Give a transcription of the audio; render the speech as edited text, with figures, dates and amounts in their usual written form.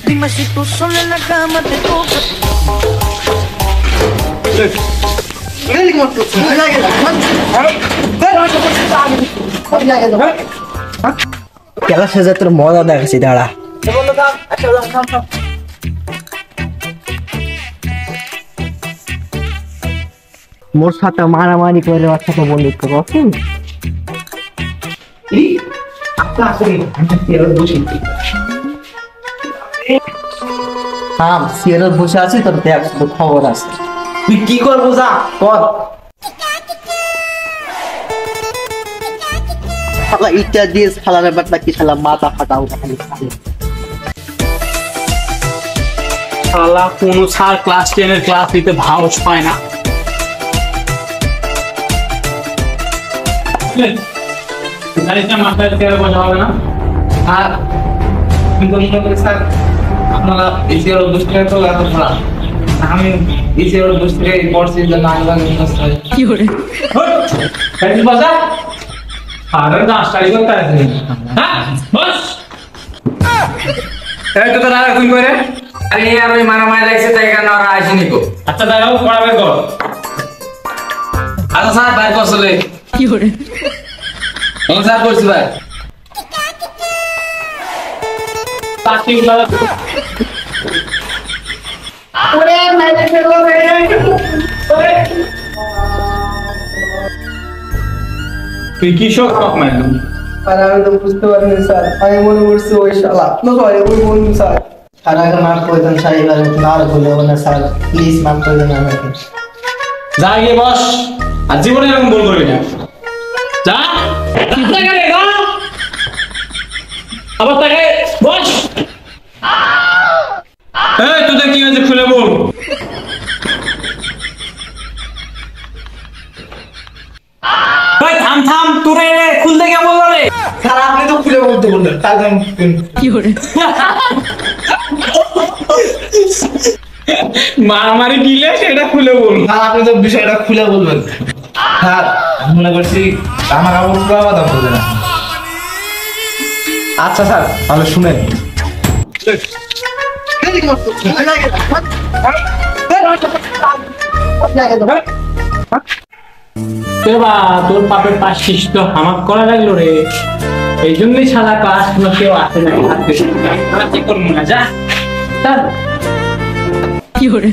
Dime si tú sola en la cama te toca. খেলা শেষে তোর মজা দেখাচ্ছি দাঁড়া। মোর সাথে মারামারি করে ওর সাথে বন্ধুত্ব করছেন। হ্যাঁ সিয়ারে বসে আছি, তোর দেখ তোর খবর আছে। তুই কি করবো যা কর। ইটা দিয়ে শালার ব্যাপারটা কি শালা মাথা ফাটাও। শালা কোন স্যার ক্লাস 10 এর ক্লাস নিতে ভাউস পায় না। গাড়িটা মাথায় তেল বোঝা হবে না। আর কিন্তু স্যার আপনারা ইসিআর দুষ্টিকে তো লাগা ধরা। আমি ইসিআর দুষ্টিকে পড়ছি যে না লাগে কি করে গাড়ি বাজা। আরে নাস্তাই করতে আছে। হ্যাঁ বস এই তো দাঁড়া কোন করে। আরে আর ওই মারামারি লাগছে তাই কেন ওরা আসেনি গো। আচ্ছা দাঁড়াও পড়াবে কর। আচ্ছা স্যার বাইর করছিলে কি করে স্যার করছি ভাই। পাখি উড়াবে। ওরে মেরে ফেলো রে। তুই কি শোক মারলু? আর আমি তো বুঝতে পারিনি স্যার, আমি মনে করছি ওই শালা না সরি ওই বন্ধু স্যার। স্যার আগে মাফ করে দেন স্যার, এবার আর ভুলে হবে না স্যার, প্লিজ মাফ করে দেন আমাকে। যা গিয়ে বস, আর জীবনে এরকম ভুল করবি না। যা আবার তাকে বস। এই তোদের কি হয়েছে খুলে বল। ভাই থাম থাম, তোরে খুলতে কে বললো রে? স্যার আপনি তো খুলে বলতে বললেন, তাই আমি কি করে মারামারি দিলে সেটা খুলে বল। স্যার আপনি তো বিষয়টা খুলে বলবেন। স্যার আমি মনে করছি আমার আবার পুরো কথা বলবে না। আচ্ছা স্যার তাহলে শুনেন। তোর পাপের পাশিস তো হামাক করা লাগলো রে। এই জন্যই সাদা ক্লাস কোনো কেউ আসে না। হাত বেশি করবো না, যা কি করে